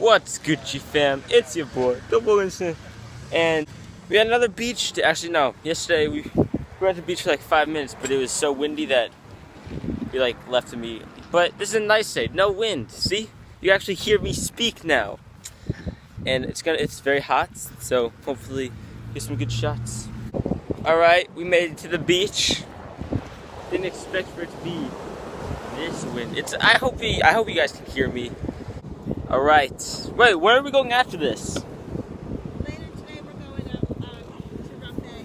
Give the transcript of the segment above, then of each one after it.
What's Gucci fam? It's your boy, Double Instant. And we had another beach to, actually no, yesterday we were at the beach for like 5 minutes, but it was so windy that we like left immediately. But this is a nice day, no wind, see? You actually hear me speak now. And it's very hot, so hopefully get some good shots. Alright, we made it to the beach. Didn't expect for it to be this wind. I hope you guys can hear me. Alright. Wait, where are we going after this? Later today we're going up to Ruffey,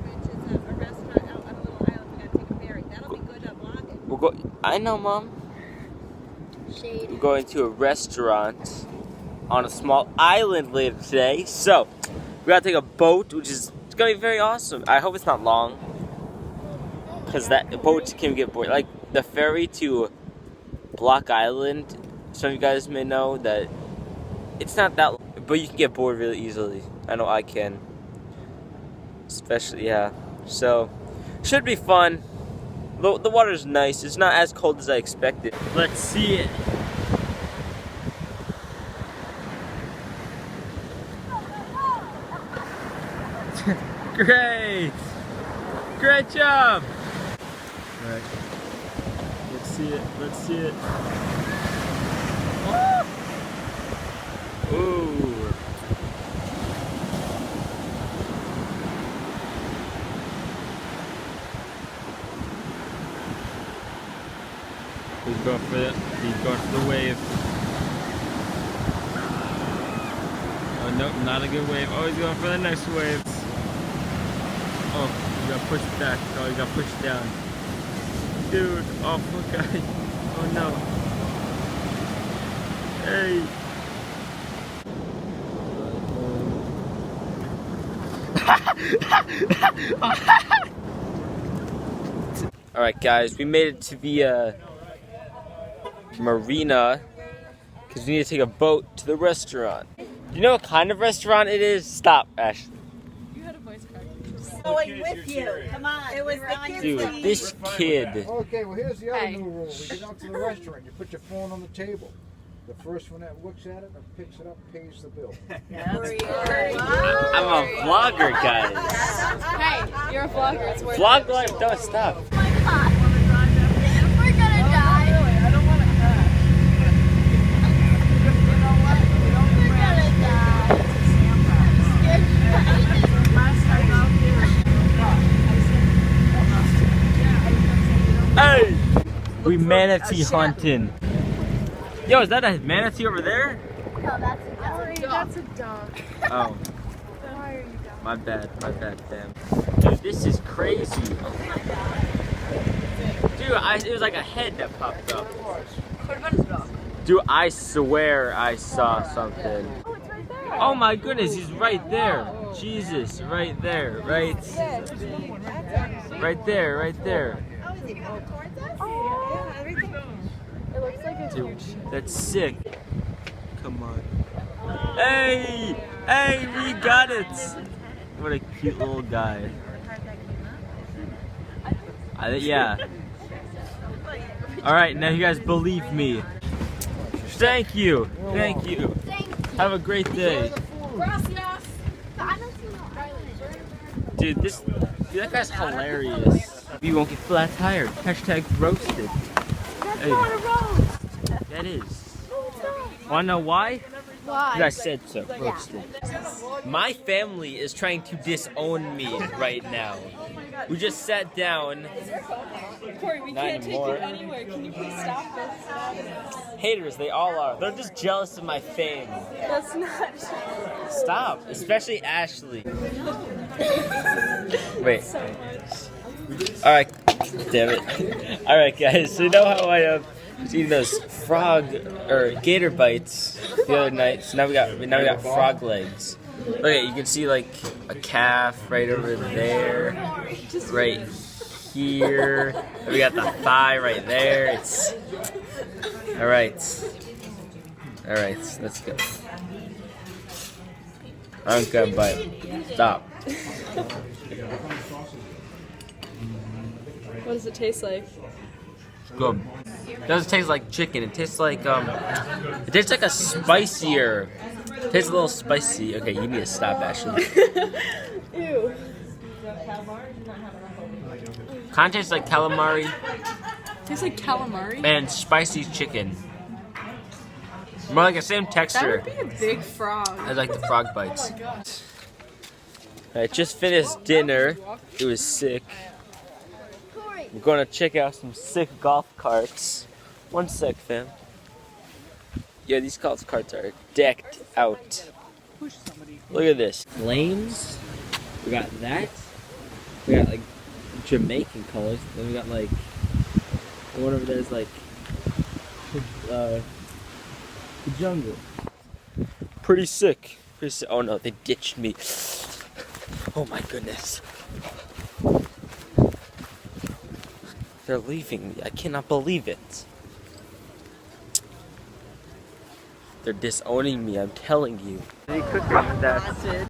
which is a restaurant out on a little island. We gotta take a ferry. That'll be good at vlogging. I know, Mom. Shade. We're going to a restaurant on a small island later today. So, we gotta take a boat, which is gonna be very awesome. I hope it's not long, because the boat can get bored. Like the ferry to Block Island, some of you guys may know that it's not that long, but you can get bored really easily. I know I can. Especially, yeah. So, should be fun. The water's nice. It's not as cold as I expected. Let's see it. Great! Great job! Alright. Let's see it. Let's see it. Oh. Ooh. He's going for the wave. Oh nope, not a good wave. Oh, he's going for the next wave. Oh, you got pushed back. Oh, you got pushed down. Dude, oh poor guy. Oh no. Hey. Alright guys, we made it to the marina because we need to take a boat to the restaurant. Do you know what kind of restaurant it is? Stop, Ashley. You had a voice crack. Going with you. Come on. It was the kids. Dude, this kid. Okay, well here's the other new rule. We get out to the restaurant, you put your phone on the table. The first one that looks at it and picks it up pays the bill. I'm a vlogger, guys. Hey, you're a vlogger. It's worth Vlog it. life, don't stop. Oh my God. We're gonna die. I don't want to crash. You know what? We're gonna die. Last time out here. Hey! We manatee hunting. Yo, is that a manatee over there? No, that's a dog. Oh, Why are you dumb? my bad, fam. Dude, this is crazy. Dude, it was like a head that popped up. What about his dog? Dude, I swear I saw something. Oh, it's right there. Oh my goodness, he's right there. Jesus, right there, right there, right there. Oh, is he going towards us? Oh, yeah, everything. It looks like it's Dude, huge. that's sick. Come on. Hey, we got it. What a cute little guy. Yeah. All right, now you guys believe me. Thank you. Have a great day. Dude, that guy's hilarious. You won't get flat tired. Hashtag roasted. That's Hey. not a roast. That is. No, it's not. Wanna know why? Why? Because I said so. Roasted. My family is trying to disown me right now. We just sat down. Corey, we Not can't anymore. take you anywhere. Can you please stop this? Haters, they all are. They're just jealous of my fame. That's not. Stop. Especially Ashley. Wait. So much. Alright. Damn it. Alright, guys. So you know how I was eating those gator bites the other night? So now we got frog legs. Okay, you can see like a calf right over there, right here. And we got the thigh right there. It's all right. Let's go. I'm gonna bite. Stop. What does it taste like? Good. It doesn't taste like chicken. It tastes like a spicier. It tastes a little spicy. Okay, you need to stop, Ashley. Ew. Kind of tastes like calamari Tastes like calamari. and spicy chicken. More like the same That texture would be a big frog. as like the frog bites. Oh my god. I just finished dinner. It was sick. We're going to check out some sick golf carts. One sec, fam. Yeah, these golf carts are decked out. Push somebody. Look at this. Flames. We got that. We got like Jamaican colors. Then we got like the one over there is like the jungle. Pretty sick. Pretty sick. Oh no, they ditched me. Oh my goodness. They're leaving me. I cannot believe it. They're disowning me, I'm telling you. Any cookies with that?